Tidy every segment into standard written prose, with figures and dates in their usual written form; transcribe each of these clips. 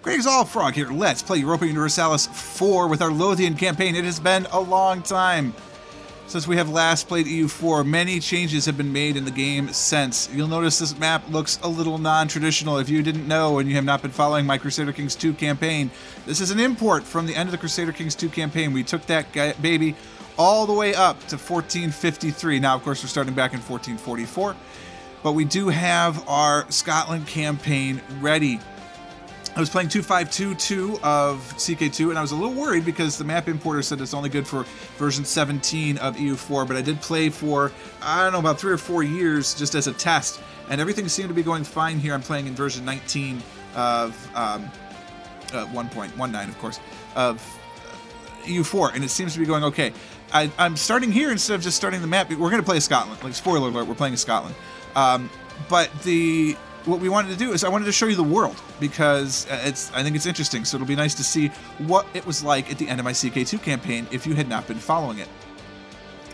Greg's All Frog here. Let's play Europa Universalis 4 with our Lothian campaign. It has been a long time since we have last played EU4. Many changes have been made in the game since. You'll notice this map looks a little non-traditional. If you didn't know and you have not been following my Crusader Kings II campaign, this is an import from the end of the Crusader Kings II campaign. We took that baby all the way up to 1453. Now, of course, we're starting back in 1444, but we do have our Scotland campaign ready. I was playing 2522 of CK2, and I was a little worried because the map importer said it's only good for version 17 of EU4, but I did play for, I don't know, about 3 or 4 years just as a test, and everything seemed to be going fine here. I'm playing in version 19 of 1.19, of course, of EU4, and it seems to be going okay. I'm starting here instead of just starting the map. We're going to play Scotland. Like, spoiler alert, we're playing Scotland. But what we wanted to do is I wanted to show you the world because I think it's interesting. So it'll be nice to see what it was like at the end of my CK2 campaign if you had not been following it.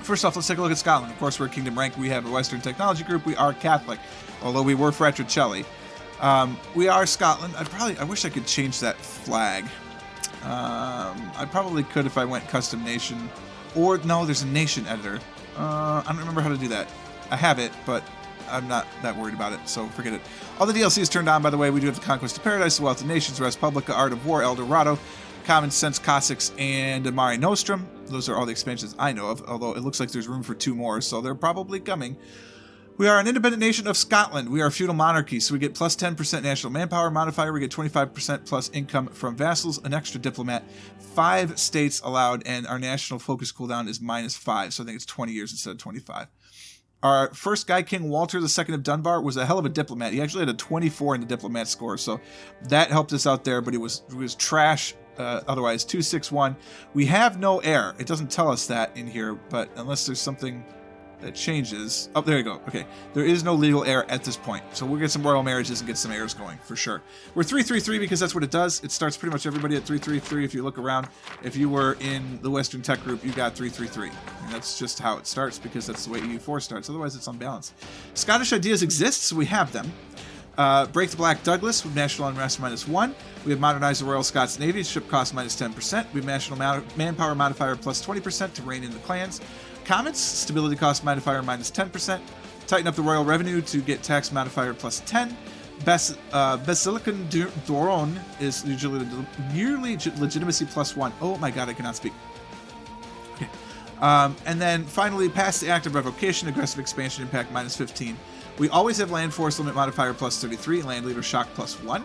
First off, let's take a look at Scotland. Of course, we're Kingdom Rank. We have a Western technology group. We are Catholic, although we were Fratricelli. We are Scotland. I wish I could change that flag. I probably could if I went custom nation. Or, no, there's a nation editor. I don't remember how to do that. I have it, but I'm not that worried about it, so forget it. All the DLC is turned on, by the way. We do have the Conquest of Paradise, the Wealth of Nations, Res Publica, Art of War, El Dorado, Common Sense, Cossacks, and Mare Nostrum. Those are all the expansions I know of, although it looks like there's room for 2 more, so they're probably coming. We are an independent nation of Scotland. We are a feudal monarchy, so we get plus 10% national manpower modifier. We get 25% plus income from vassals, an extra diplomat, 5 states allowed, and our national focus cooldown is -5, so I think it's 20 years instead of 25. Our first guy, King Walter II of Dunbar, was a hell of a diplomat. He actually had a 24 in the diplomat score, so that helped us out there, but he was trash otherwise. 261. We have no heir. It doesn't tell us that in here, but unless there's something that changes. Oh, there you go. Okay. There is no legal heir at this point. So we'll get some royal marriages and get some heirs going for sure. We're 333 because that's what it does. It starts pretty much everybody at 333 if you look around. If you were in the Western Tech group, you got 333. And that's just how it starts because that's the way EU4 starts. Otherwise, it's unbalanced. Scottish ideas exist, so we have them. Break the Black Douglas with national unrest -1. We have modernized the Royal Scots Navy. Ship cost -10%. We have national manpower modifier plus 20% to rein in the clans. Comments, stability cost modifier -10%. Tighten up the royal revenue to get tax modifier plus 10. Basilican Doron is yearly legitimacy plus 1. Oh my god, I cannot speak. Okay. And then finally, pass the act of revocation, aggressive expansion impact -15. We always have land force limit modifier plus 33, land leader shock plus 1.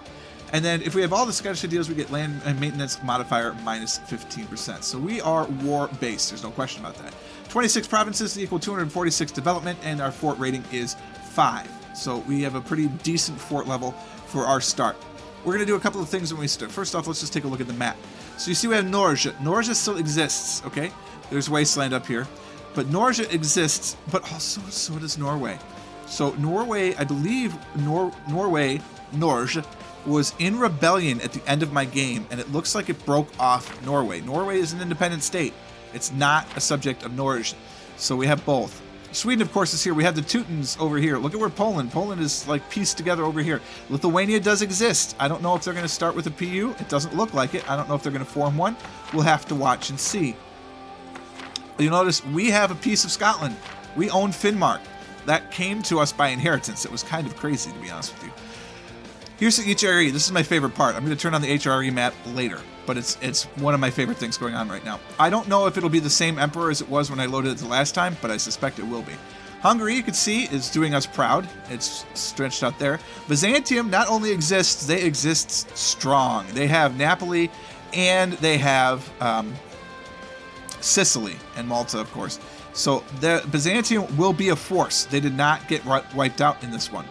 And then if we have all the Scottish ideals, we get land and maintenance modifier -15%. So we are war-based. There's no question about that. 26 provinces equal 246 development, and our fort rating is 5. So we have a pretty decent fort level for our start. We're going to do a couple of things when we start. First off, let's just take a look at the map. So you see we have Norge. Norge still exists, okay? There's Wasteland up here. But Norge exists, but also so does Norway. So Norway, I believe Norge, was in rebellion at the end of my game, and it looks like it broke off Norway. Norway is an independent state. It's not a subject of Norge. So we have both. Sweden, of course, is here. We have the Teutons over here. Look at where Poland is like pieced together over here. Lithuania does exist. I don't know if they're going to start with a PU. It doesn't look like it. I don't know if they're going to form one. We'll have to watch and see. You'll notice we have a piece of Scotland. We own Finnmark. That came to us by inheritance. It was kind of crazy, to be honest with you. Here's the HRE. This is my favorite part. I'm going to turn on the HRE map later, but it's one of my favorite things going on right now. I don't know if it'll be the same emperor as it was when I loaded it the last time, but I suspect it will be. Hungary, you can see, is doing us proud. It's stretched out there. Byzantium not only exists, they exist strong. They have Napoli, and they have Sicily and Malta, of course. So the Byzantium will be a force. They did not get wiped out in this one.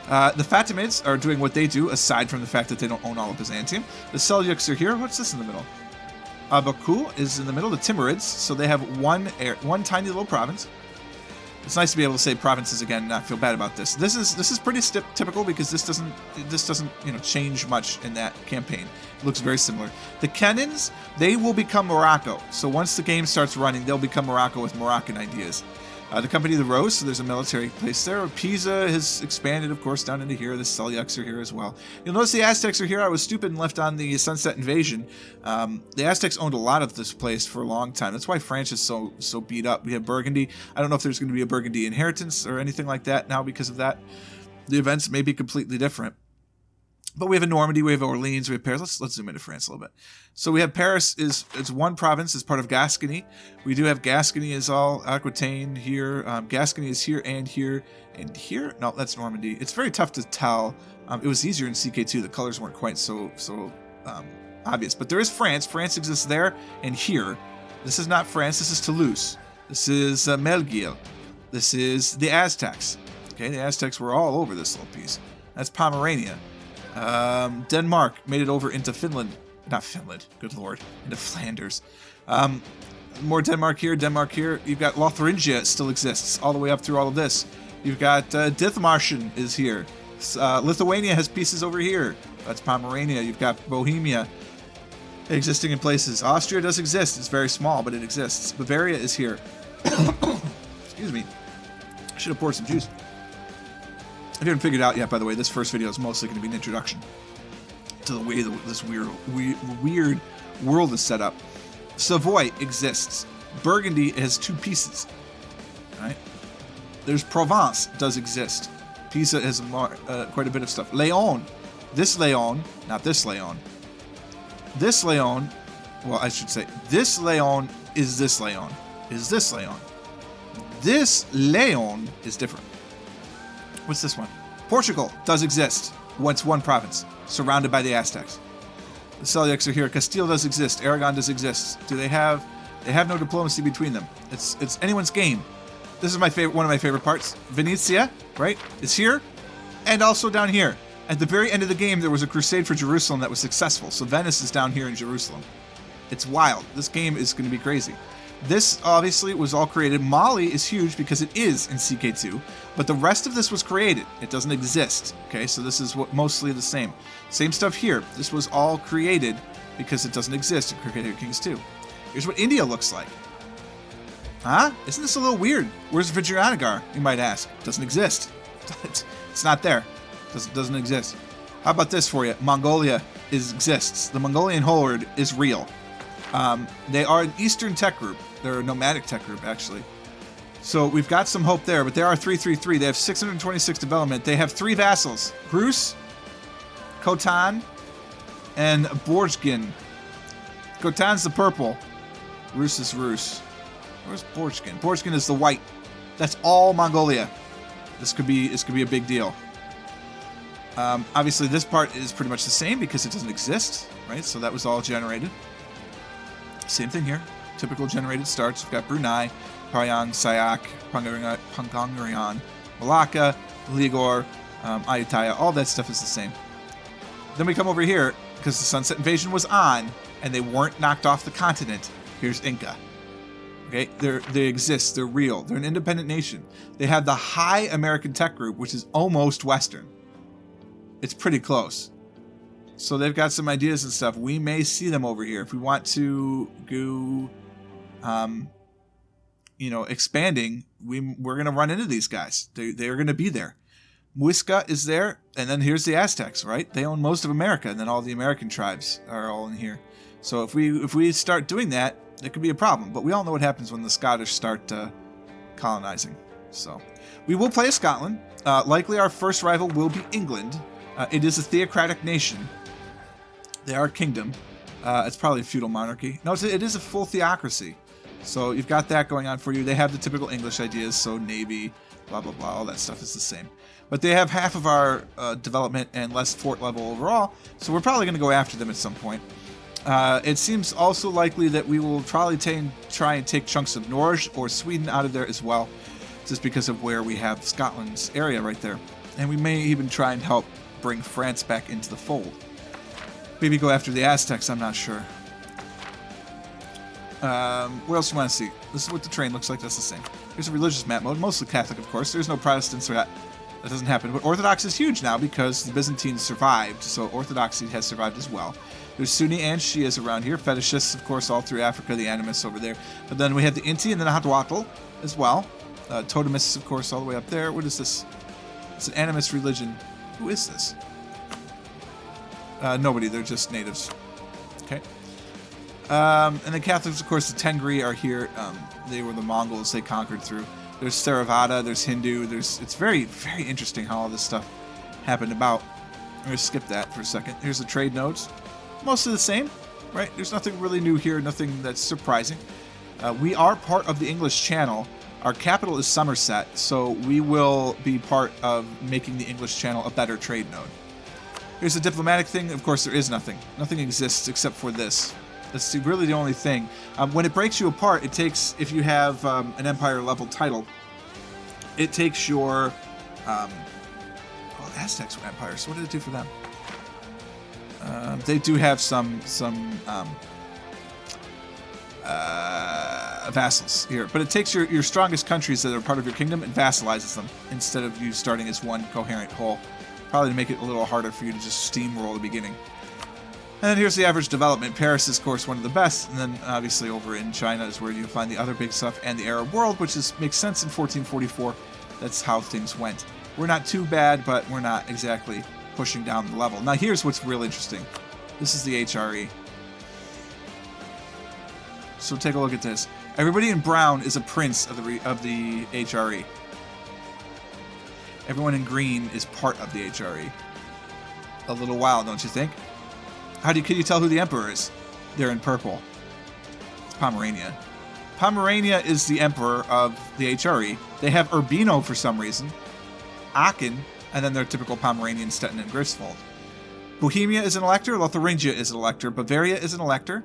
The Fatimids are doing what they do, aside from the fact that they don't own all of Byzantium. The Seljuks are here. What's this in the middle? Baku is in the middle. The Timurids, so they have one tiny little province. It's nice to be able to say provinces again and not feel bad about this. This is pretty typical because this doesn't change much in that campaign. It looks very similar. The Kenans, they will become Morocco. So once the game starts running, they'll become Morocco with Moroccan ideas. The Company of the Rose, so there's a military place there. Pisa has expanded, of course, down into here. The Seljuks are here as well. You'll notice the Aztecs are here. I was stupid and left on the Sunset Invasion. The Aztecs owned a lot of this place for a long time. That's why France is so beat up. We have Burgundy. I don't know if there's going to be a Burgundy inheritance or anything like that now because of that. The events may be completely different. But we have a Normandy, we have Orleans, we have Paris. Let's zoom into France a little bit. So we have Paris it's one province, it's part of Gascony. We do have Gascony is all Aquitaine here. Gascony is here and here and here. No, that's Normandy. It's very tough to tell. It was easier in CK2. The colors weren't quite so obvious. But there is France. France exists there and here. This is not France. This is Toulouse. This is Melguil. This is the Aztecs. Okay, the Aztecs were all over this little piece. That's Pomerania. Denmark made it over into Finland. Not Finland, good lord. Into Flanders. More Denmark here, Denmark here. You've got Lotharingia still exists all the way up through all of this. You've got Dithmarschen is here. Lithuania has pieces over here. That's Pomerania. You've got Bohemia existing in places. Austria does exist. It's very small, but it exists. Bavaria is here. Excuse me. I should have poured some juice. If you haven't figured it out yet, by the way, this first video is mostly going to be an introduction to the way this weird world is set up. Savoy exists. Burgundy has two pieces. Right? There's Provence does exist. Pisa has quite a bit of stuff. Leon. This Leon, not this Leon. This Leon, well, I should say, this Leon is this Leon. Is this Leon. This Leon is different. What's this one? Portugal does exist. Once one province, surrounded by the Aztecs. The Seljuks are here. Castile does exist. Aragon does exist. Do they have? They have no diplomacy between them. It's anyone's game. This is one of my favorite parts. Venetia, right, is here, and also down here. At the very end of the game, there was a crusade for Jerusalem that was successful. So Venice is down here in Jerusalem. It's wild. This game is going to be crazy. This obviously was all created. Mali is huge because it is in CK2, but the rest of this was created. It doesn't exist. Okay, so this is mostly the same. Same stuff here. This was all created because it doesn't exist in Crusader Kings II. Here's what India looks like. Huh? Isn't this a little weird? Where's Vijayanagar, you might ask? Doesn't exist. It's not there. Doesn't exist. How about this for you? Mongolia exists. The Mongolian horde is real. They are an Eastern tech group. They're a nomadic tech group, actually. So we've got some hope there, but they are 333. They have 626 development. They have 3 vassals. Rus, Khotan, and Borjgin. Khotan's the purple. Rus is Rus. Where's Borjgin? Borjgin is the white. That's all Mongolia. This could be a big deal. Obviously, this part is pretty much the same because it doesn't exist, right? So that was all generated. Same thing here. Typical generated starts. We've got Brunei, Payang, Sayak, Pangongrian, Malacca, Ligor, Ayutthaya. All that stuff is the same. Then we come over here because the Sunset Invasion was on and they weren't knocked off the continent. Here's Inca. Okay, they exist. They're real. They're an independent nation. They have the High American Tech Group, which is almost Western. It's pretty close. So they've got some ideas and stuff. We may see them over here if we want to go, expanding. We're going to run into these guys. They're going to be there. Muisca is there, and then here's the Aztecs, right? They own most of America, and then all the American tribes are all in here. So if we start doing that, it could be a problem. But we all know what happens when the Scottish start colonizing. So we will play as Scotland. Likely our first rival will be England. It is a theocratic nation. They are a kingdom. It's probably a feudal monarchy. No, it is a full theocracy. So you've got that going on for you. They have the typical English ideas, so navy, blah, blah, blah. All that stuff is the same. But they have half of our development and less fort level overall, so we're probably going to go after them at some point. It seems also likely that we will probably try and take chunks of Norge or Sweden out of there as well, just because of where we have Scotland's area right there. And we may even try and help bring France back into the fold. Maybe go after the Aztecs, I'm not sure. What else do you want to see? This is what the terrain looks like. That's the same. Here's a religious map mode. Mostly Catholic, of course. There's no Protestants, so that doesn't happen. But Orthodox is huge now because the Byzantines survived, so Orthodoxy has survived as well. There's Sunni and Shias around here. Fetishists, of course, all through Africa. The animists over there. But then we have the Inti and the Nahuatl as well. Totemists, of course, all the way up there. What is this? It's an animist religion. Who is this? Nobody. They're just natives. Okay. And the Catholics, of course, the Tengri are here. They were the Mongols they conquered through. There's Theravada, there's Hindu, it's very, very interesting how all this stuff happened about. I'm going to skip that for a second. Here's the trade nodes. Mostly the same, right? There's nothing really new here, nothing that's surprising. We are part of the English Channel. Our capital is Somerset, so we will be part of making the English Channel a better trade node. Here's the diplomatic thing. Of course, there is nothing. Nothing exists except for this. That's really the only thing. When it breaks you apart, it takes, if you have an empire level title, it takes your, the Aztecs were empires, so what did it do for them? They do have some vassals here, but it takes your strongest countries that are part of your kingdom and vassalizes them instead of you starting as one coherent whole. Probably to make it a little harder for you to just steamroll the beginning. And then here's the average development. Paris is, of course, one of the best. And then, obviously, over in China is where you find the other big stuff. And the Arab world, which makes sense in 1444. That's how things went. We're not too bad, but we're not exactly pushing down the level. Now, here's what's real interesting. This is the HRE. So take a look at this. Everybody in brown is a prince of the HRE. Everyone in green is part of the HRE. A little wild, don't you think? Can you tell who the emperor is? They're in purple. It's Pomerania. Pomerania is the emperor of the HRE. They have Urbino for some reason. Aachen, and then their typical Pomeranian Stettin and Griswold. Bohemia is an elector. Lotharingia is an elector. Bavaria is an elector.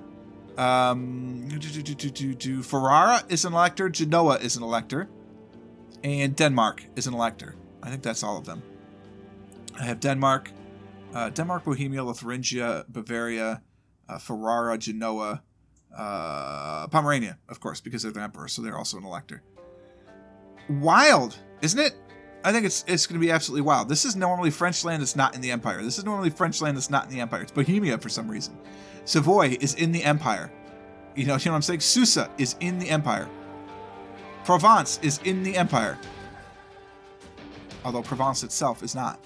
Ferrara is an elector. Genoa is an elector. And Denmark is an elector. I think that's all of them. I have Denmark, Bohemia, Lotharingia, Bavaria, Ferrara, Genoa, Pomerania, of course, because they're the emperor, so they're also an elector. Wild, isn't it? I think it's going to be absolutely wild. This is normally French land that's not in the empire. This is normally French land that's not in the empire. It's Bohemia for some reason. Savoy is in the empire. You know what I'm saying? Susa is in the empire. Provence is in the empire. Although Provence itself is not.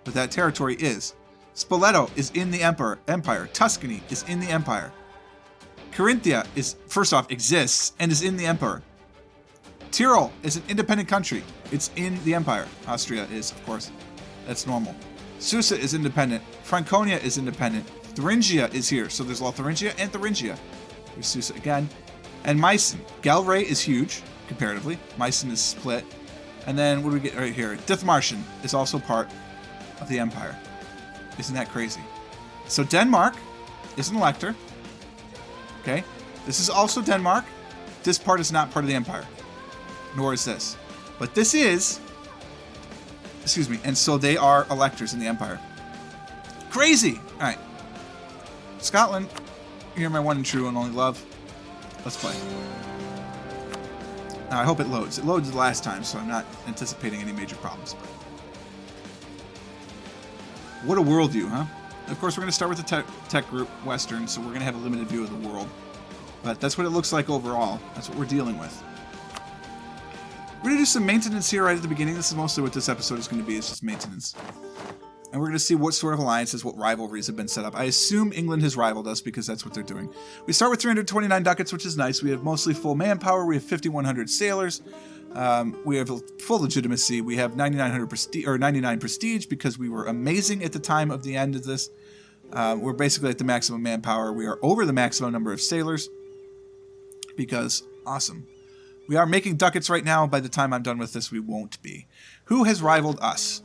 But that territory is. Spoleto is in the empire. Tuscany is in the empire. Carinthia is, first off, exists and is in the empire. Tyrol is an independent country. It's in the empire. Austria is, of course. That's normal. Susa is independent. Franconia is independent. Thuringia is here. So there's Lotharingia and Thuringia. There's Susa again. And Meissen. Galway is huge, comparatively. Meissen is split. And then what do we get right here? Dithmarschen is also part of the empire. Isn't that crazy? So Denmark is an elector. Okay. This is also Denmark. This part is not part of the empire. Nor is this. But this is... Excuse me. And so they are electors in the empire. Crazy! Alright. Scotland, you're my one and true and only love. Let's play. Now, I hope it loads. It loaded the last time, so I'm not anticipating any major problems. But what a worldview, huh? Of course, we're going to start with the tech group, Western, so we're going to have a limited view of the world. But that's what it looks like overall. That's what we're dealing with. We're going to do some maintenance here right at the beginning. This is mostly what this episode is going to be. It's just maintenance. And we're going to see what sort of alliances, what rivalries have been set up. I assume England has rivaled us because that's what they're doing. We start with 329 ducats, which is nice. We have mostly full manpower. We have 5,100 sailors. We have full legitimacy. We have 99 prestige because we were amazing at the time of the end of this. We're basically at the maximum manpower. We are over the maximum number of sailors because awesome. We are making ducats right now. By the time I'm done with this, we won't be. Who has rivaled us?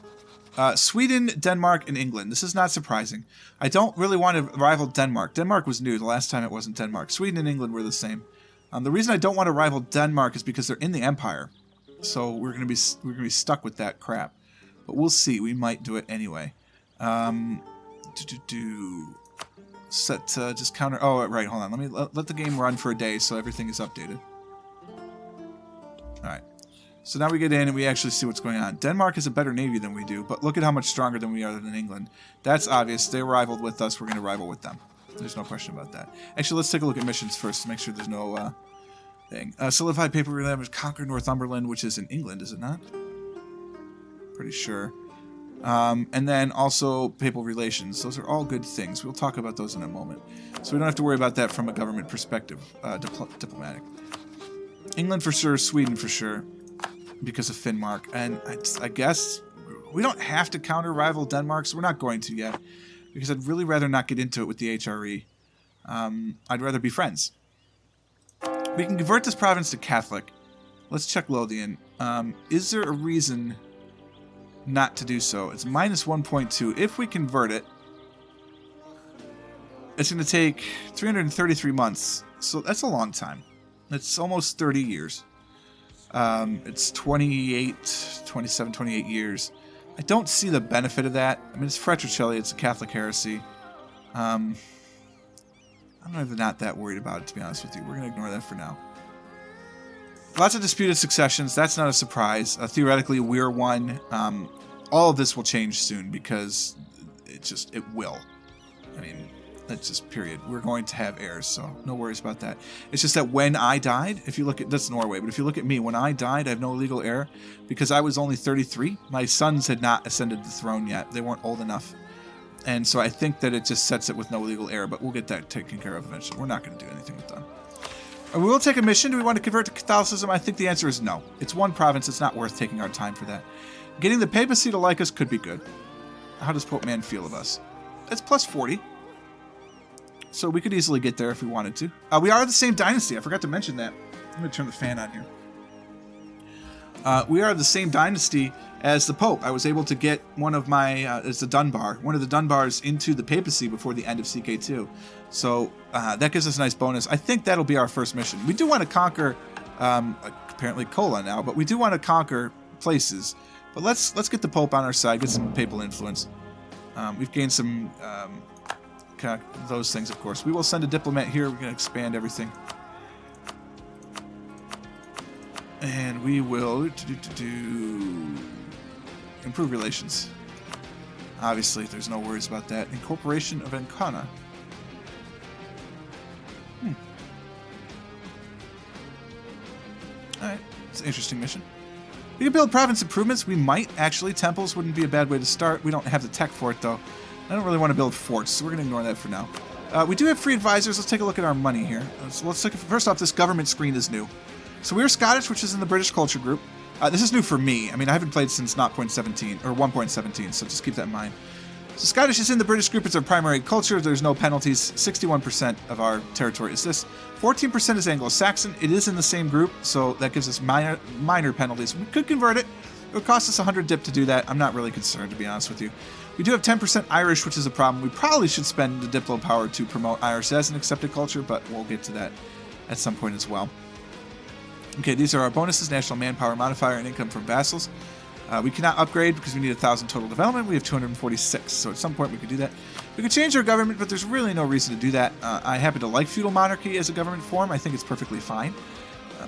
Sweden, Denmark, and England. This is not surprising. I don't really want to rival Denmark. Denmark was new. The last time it wasn't Denmark. Sweden and England were the same. The reason I don't want to rival Denmark is because they're in the Empire. So we're gonna be stuck with that crap. But we'll see. We might do it anyway. Set just counter. Oh right, hold on. Let me let the game run for a day so everything is updated. All right. So now we get in and we actually see what's going on. Denmark has a better navy than we do, but look at how much stronger than we are than England. That's obvious. They rivaled with us. We're going to rival with them. There's no question about that. Actually, let's take a look at missions first to make sure there's no thing. Solidified paper damage, conquer Northumberland, which is in England, is it not? Pretty sure. And then also papal relations. Those are all good things. We'll talk about those in a moment. So we don't have to worry about that from a government perspective, diplomatic. England for sure, Sweden for sure, because of Finnmark. And I guess we don't have to counter rival Denmark, so we're not going to yet, because I'd really rather not get into it with the HRE. I'd rather be friends. We can convert this province to Catholic. Let's check Lothian. Is there a reason not to do so? It's minus 1.2. If we convert it, it's going to take 333 months. So that's a long time. It's almost 30 years. It's 27, 28 years. I don't see the benefit of that. I mean, it's Fretricelli. It's a Catholic heresy. I'm not that worried about it, to be honest with you. We're going to ignore that for now. Lots of disputed successions. That's not a surprise. Theoretically, we're one. All of this will change soon because it will. I mean, that's just period. We're going to have heirs, so no worries about that. It's just that when I died, if you look at, that's Norway, but if you look at me, when I died, I have no legal heir because I was only 33. My sons had not ascended the throne yet. They weren't old enough. And so I think that it just sets it with no legal heir, but we'll get that taken care of eventually. We're not going to do anything with them. We will take a mission. Do we want to convert to Catholicism? I think the answer is no. It's one province. It's not worth taking our time for that. Getting the papacy to like us could be good. How does Pope Man feel of us? It's plus 40. So we could easily get there if we wanted to. We are the same dynasty. I forgot to mention that. I'm going to turn the fan on here. We are the same dynasty as the Pope. I was able to get one of my, it's the Dunbar, one of the Dunbars into the papacy before the end of CK2. So that gives us a nice bonus. I think that'll be our first mission. We do want to conquer, apparently Kola now, but we do want to conquer places. But let's get the Pope on our side, get some papal influence. We've gained some, those things, of course. We will send a diplomat here. We're going to expand everything. And we will improve relations. Obviously, there's no worries about that. Incorporation of Ancona. Alright, it's an interesting mission. We can build province improvements. We might, actually. Temples wouldn't be a bad way to start. We don't have the tech for it, though. I don't really want to build forts, so we're going to ignore that for now. We do have free advisors. Let's take a look at our money here. So let's look at, first off, this government screen is new. So we're Scottish, which is in the British culture group. This is new for me. I mean, I haven't played since 0.17 or 1.17, so just keep that in mind. So Scottish is in the British group. It's our primary culture. There's no penalties. 61% of our territory is this. 14% is Anglo-Saxon. It is in the same group, so that gives us minor penalties. We could convert it. It would cost us 100 dip to do that. I'm not really concerned, to be honest with you. We do have 10% Irish, which is a problem. We probably should spend the Diplo power to promote Irish as an accepted culture, but we'll get to that at some point as well. Okay, these are our bonuses: national manpower modifier and income from vassals. We cannot upgrade because we need 1,000 total development. We have 246, so at some point we could do that. We could change our government, but there's really no reason to do that. I happen to like feudal monarchy as a government form. I think it's perfectly fine.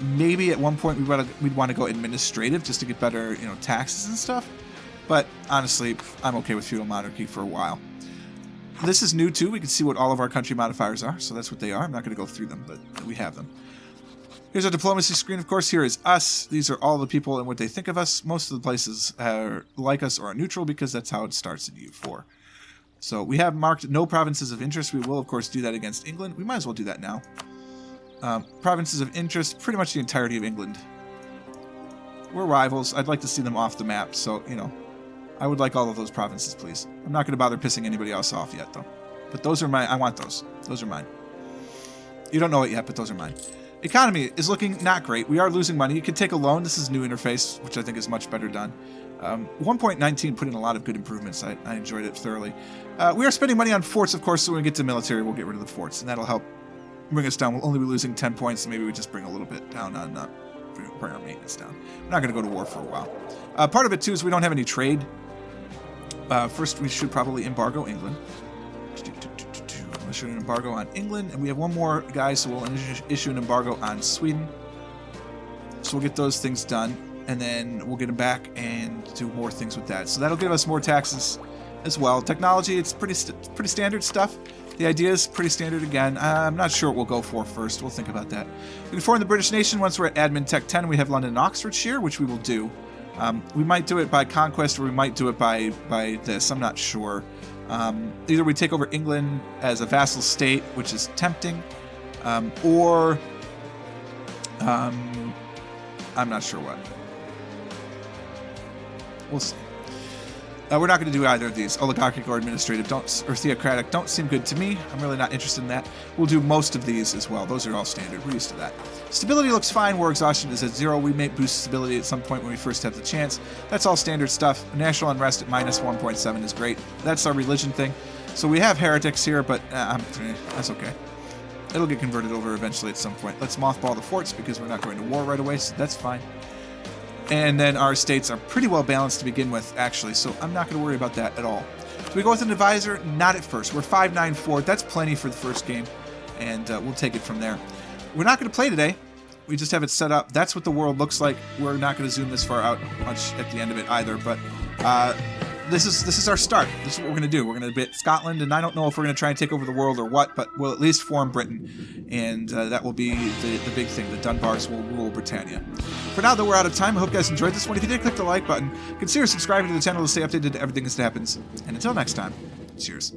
Maybe at one point we'd want to go administrative just to get better, taxes and stuff. But honestly, I'm okay with feudal monarchy for a while. This is new too. We can see what all of our country modifiers are, so that's what they are. I'm not going to go through them, but we have them. Here's our diplomacy screen, of course. Here is us. These are all the people and what they think of us. Most of the places are like us or are neutral because that's how it starts in EU4. So we have marked no provinces of interest. We will, of course, do that against England. We might as well do that now. Provinces of interest, pretty much the entirety of England. We're rivals. I'd like to see them off the map, so, I would like all of those provinces, please. I'm not going to bother pissing anybody else off yet, though. But those are mine. I want those. Those are mine. You don't know it yet, but those are mine. Economy is looking not great. We are losing money. You can take a loan. This is new interface, which I think is much better done. 1.19 put in a lot of good improvements. I enjoyed it thoroughly. We are spending money on forts, of course, so when we get to military, we'll get rid of the forts, and that'll help bring us down. We'll only be losing 10 points, and maybe we just bring a little bit down on bring our maintenance down. We're not going to go to war for a while. Part of it, too, is we don't have any trade. First, we should probably embargo England. Issue an embargo on England, and we have one more guy, so we'll issue an embargo on Sweden. So we'll get those things done, and then we'll get them back and do more things with that. So that'll give us more taxes as well. Technology, it's pretty standard stuff. The idea is pretty standard again. I'm not sure what we'll go for first. We'll think about that. We can form the British nation once we're at Admin Tech 10. We have London and Oxfordshire, which we will do. We might do it by conquest, or we might do it by this. I'm not sure. Either we take over England as a vassal state, which is tempting, or I'm not sure what. We'll see. We're not going to do either of these. Oligarchic or administrative or theocratic don't seem good to me. I'm really not interested in that. We'll do most of these as well. Those are all standard. We're used to that. Stability looks fine. War exhaustion is at 0. We may boost stability at some point when we first have the chance. That's all standard stuff. National unrest at minus 1.7 is great. That's our religion thing. So we have heretics here, but that's okay. It'll get converted over eventually at some point. Let's mothball the forts because we're not going to war right away, so that's fine. And then our states are pretty well balanced to begin with, actually, so I'm not going to worry about that at all. Do we go with an advisor? Not at first. We're 594. That's plenty for the first game, and we'll take it from there. We're not going to play today. We just have it set up. That's what the world looks like. We're not going to zoom this far out much at the end of it either, but this is our start. This is what we're going to do. We're going to bit Scotland, and I don't know if we're going to try and take over the world or what, but we'll at least form Britain, and that will be the big thing. The Dunbars will rule Britannia. For now, though, we're out of time. I hope you guys enjoyed this one. If you did, click the like button. Consider subscribing to the channel to stay updated to everything that happens. And until next time, cheers.